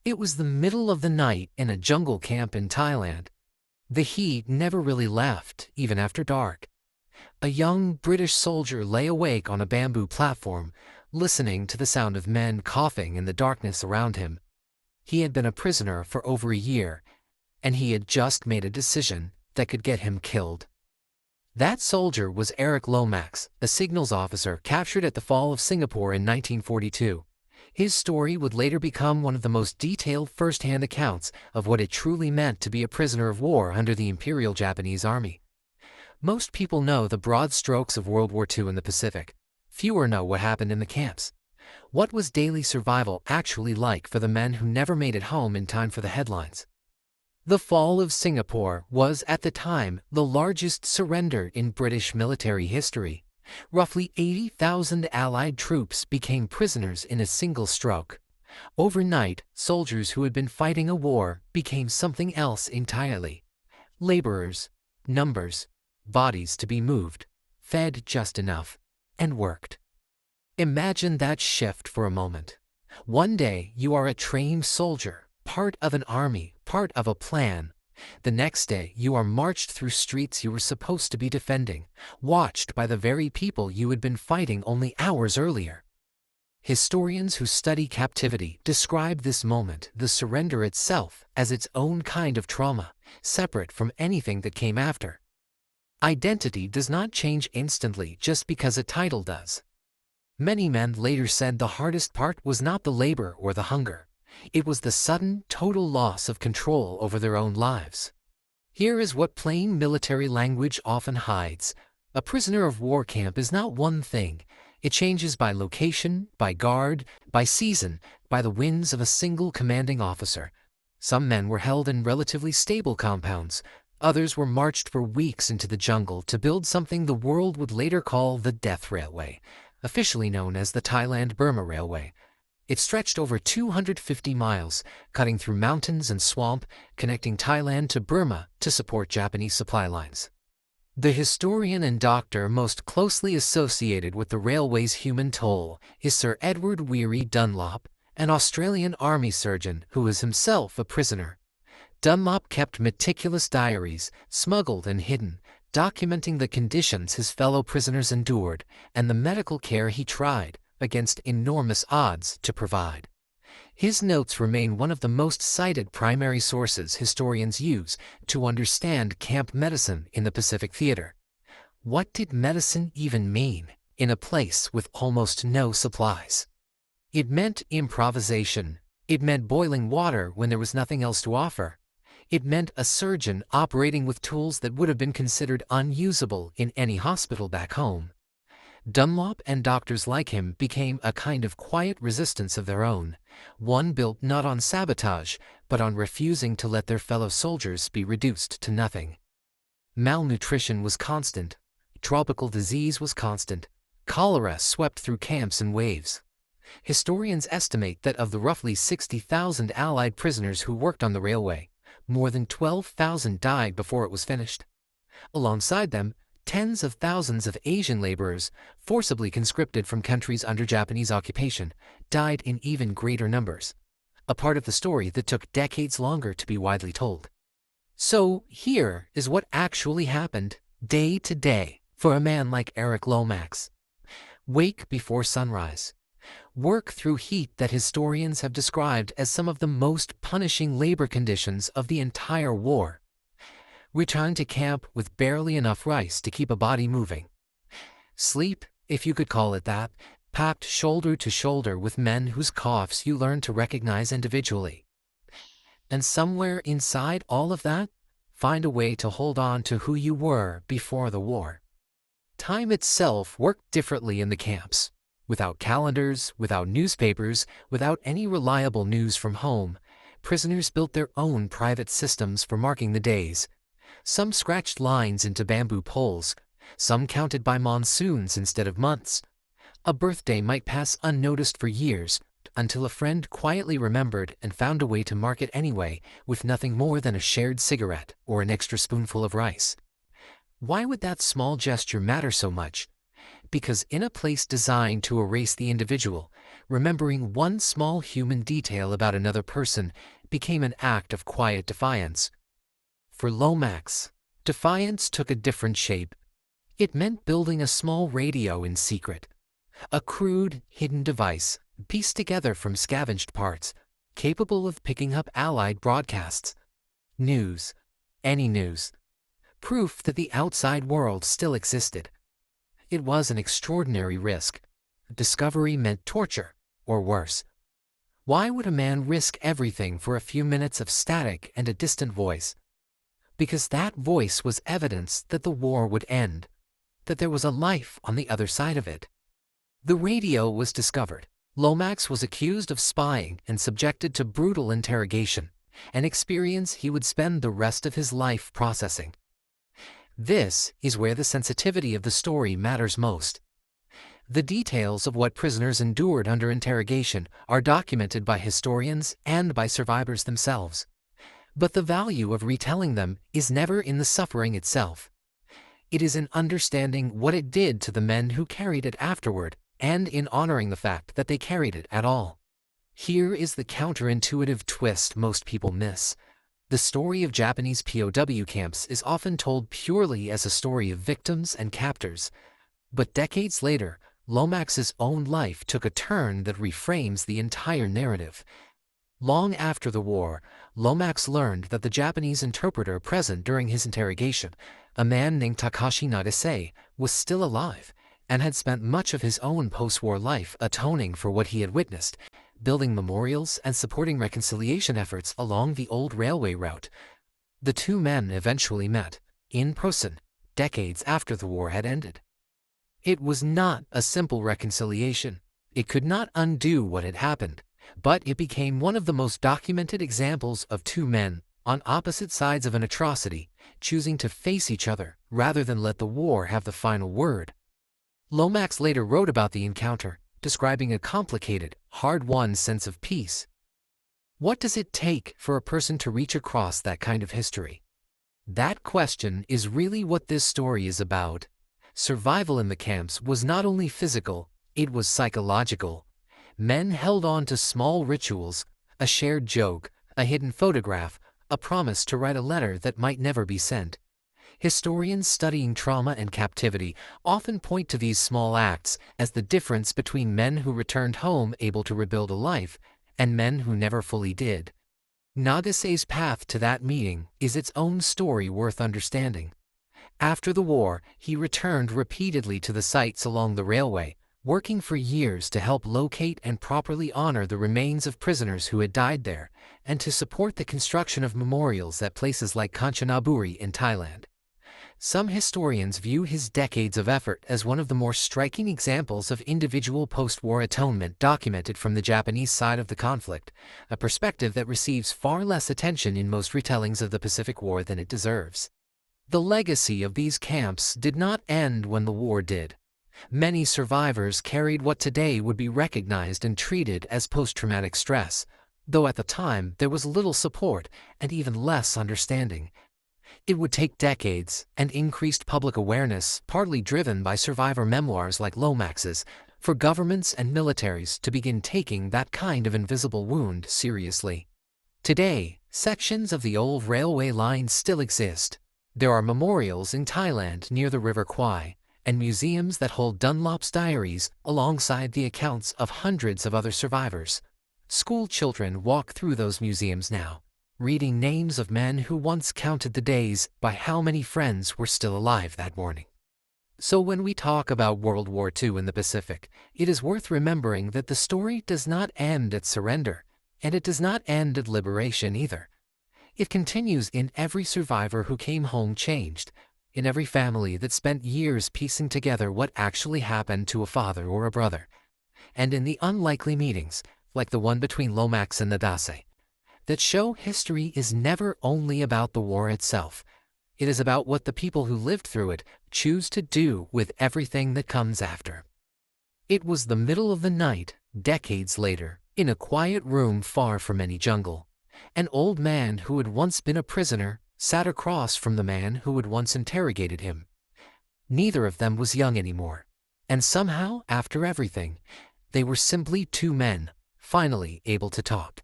It was the middle of the night in a jungle camp in Thailand. The heat never really left, even after dark. A young British soldier lay awake on a bamboo platform, listening to the sound of men coughing in the darkness around him. He had been a prisoner for over a year, and he had just made a decision that could get him killed. That soldier was Eric Lomax, a signals officer captured at the fall of Singapore in 1942. His story would later become one of the most detailed first-hand accounts of what it truly meant to be a prisoner of war under the Imperial Japanese Army. Most people know the broad strokes of World War II in the Pacific. Fewer know what happened in the camps. What was daily survival actually like for the men who never made it home in time for the headlines? The fall of Singapore was, at the time, the largest surrender in British military history. Roughly 80,000 Allied troops became prisoners in a single stroke. Overnight, soldiers who had been fighting a war became something else entirely. Laborers, numbers, bodies to be moved, fed just enough, and worked. Imagine that shift for a moment. One day you are a trained soldier, part of an army, part of a plan. The next day you are marched through streets you were supposed to be defending, watched by the very people you had been fighting only hours earlier. Historians who study captivity describe this moment, the surrender itself, as its own kind of trauma, separate from anything that came after. Identity does not change instantly just because a title does. Many men later said the hardest part was not the labor or the hunger. It was the sudden, total loss of control over their own lives. Here is what plain military language often hides. A prisoner of war camp is not one thing. It changes by location, by guard, by season, by the whims of a single commanding officer. Some men were held in relatively stable compounds. Others were marched for weeks into the jungle to build something the world would later call the Death Railway, officially known as the Thailand-Burma Railway. It stretched over 250 miles, cutting through mountains and swamp, connecting Thailand to Burma to support Japanese supply lines. The historian and doctor most closely associated with the railway's human toll is Sir Edward Weary Dunlop, an Australian army surgeon who was himself a prisoner. Dunlop kept meticulous diaries, smuggled and hidden, documenting the conditions his fellow prisoners endured and the medical care he tried, against enormous odds, to provide. His notes remain one of the most cited primary sources historians use to understand camp medicine in the Pacific Theater. What did medicine even mean in a place with almost no supplies? It meant improvisation. It meant boiling water when there was nothing else to offer. It meant a surgeon operating with tools that would have been considered unusable in any hospital back home. Dunlop and doctors like him became a kind of quiet resistance of their own, one built not on sabotage, but on refusing to let their fellow soldiers be reduced to nothing. Malnutrition was constant. Tropical disease was constant. Cholera swept through camps in waves. Historians estimate that of the roughly 60,000 Allied prisoners who worked on the railway, more than 12,000 died before it was finished. Alongside them, tens of thousands of Asian laborers, forcibly conscripted from countries under Japanese occupation, died in even greater numbers, a part of the story that took decades longer to be widely told. So here is what actually happened, day to day, for a man like Eric Lomax. Wake before sunrise. Work through heat that historians have described as some of the most punishing labor conditions of the entire war. Return to camp with barely enough rice to keep a body moving. Sleep, if you could call it that, packed shoulder to shoulder with men whose coughs you learned to recognize individually. And somewhere inside all of that, find a way to hold on to who you were before the war. Time itself worked differently in the camps. Without calendars, without newspapers, without any reliable news from home, prisoners built their own private systems for marking the days. Some scratched lines into bamboo poles, some counted by monsoons instead of months. A birthday might pass unnoticed for years, until a friend quietly remembered and found a way to mark it anyway, with nothing more than a shared cigarette or an extra spoonful of rice. Why would that small gesture matter so much? Because in a place designed to erase the individual, remembering one small human detail about another person became an act of quiet defiance. For Lomax, defiance took a different shape. It meant building a small radio in secret, a crude, hidden device pieced together from scavenged parts, capable of picking up Allied broadcasts. News, any news, proof that the outside world still existed. It was an extraordinary risk. Discovery meant torture, or worse. Why would a man risk everything for a few minutes of static and a distant voice? Because that voice was evidence that the war would end, that there was a life on the other side of it. The radio was discovered. Lomax was accused of spying and subjected to brutal interrogation, an experience he would spend the rest of his life processing. This is where the sensitivity of the story matters most. The details of what prisoners endured under interrogation are documented by historians and by survivors themselves. But the value of retelling them is never in the suffering itself. It is in understanding what it did to the men who carried it afterward, and in honoring the fact that they carried it at all. Here is the counterintuitive twist most people miss. The story of Japanese POW camps is often told purely as a story of victims and captors. But decades later, Lomax's own life took a turn that reframes the entire narrative. Long after the war, Lomax learned that the Japanese interpreter present during his interrogation, a man named Takashi Nadase, was still alive and had spent much of his own post-war life atoning for what he had witnessed, building memorials and supporting reconciliation efforts along the old railway route. The two men eventually met, in person, decades after the war had ended. It was not a simple reconciliation. It could not undo what had happened, but it became one of the most documented examples of two men, on opposite sides of an atrocity, choosing to face each other rather than let the war have the final word. Lomax later wrote about the encounter, describing a complicated, hard-won sense of peace. What does it take for a person to reach across that kind of history? That question is really what this story is about. Survival in the camps was not only physical, it was psychological. Men held on to small rituals, a shared joke, a hidden photograph, a promise to write a letter that might never be sent. Historians studying trauma and captivity often point to these small acts as the difference between men who returned home able to rebuild a life and men who never fully did. Nagase's path to that meeting is its own story worth understanding. After the war, he returned repeatedly to the sites along the railway, working for years to help locate and properly honor the remains of prisoners who had died there, and to support the construction of memorials at places like Kanchanaburi in Thailand. Some historians view his decades of effort as one of the more striking examples of individual post-war atonement documented from the Japanese side of the conflict, a perspective that receives far less attention in most retellings of the Pacific War than it deserves. The legacy of these camps did not end when the war did. Many survivors carried what today would be recognized and treated as post-traumatic stress, though at the time there was little support and even less understanding. It would take decades and increased public awareness, partly driven by survivor memoirs like Lomax's, for governments and militaries to begin taking that kind of invisible wound seriously. Today, sections of the old railway line still exist. There are memorials in Thailand near the River Kwai, and museums that hold Dunlop's diaries alongside the accounts of hundreds of other survivors. School children walk through those museums now, reading names of men who once counted the days by how many friends were still alive that morning. So when we talk about World War II in the Pacific, it is worth remembering that the story does not end at surrender, and it does not end at liberation either. It continues in every survivor who came home changed, in every family that spent years piecing together what actually happened to a father or a brother, and in the unlikely meetings, like the one between Lomax and Nadase, that show history is never only about the war itself. It is about what the people who lived through it choose to do with everything that comes after. It was the middle of the night, decades later, in a quiet room far from any jungle. An old man who had once been a prisoner sat across from the man who had once interrogated him. Neither of them was young anymore, and somehow, after everything, They were simply two men, finally able to talk.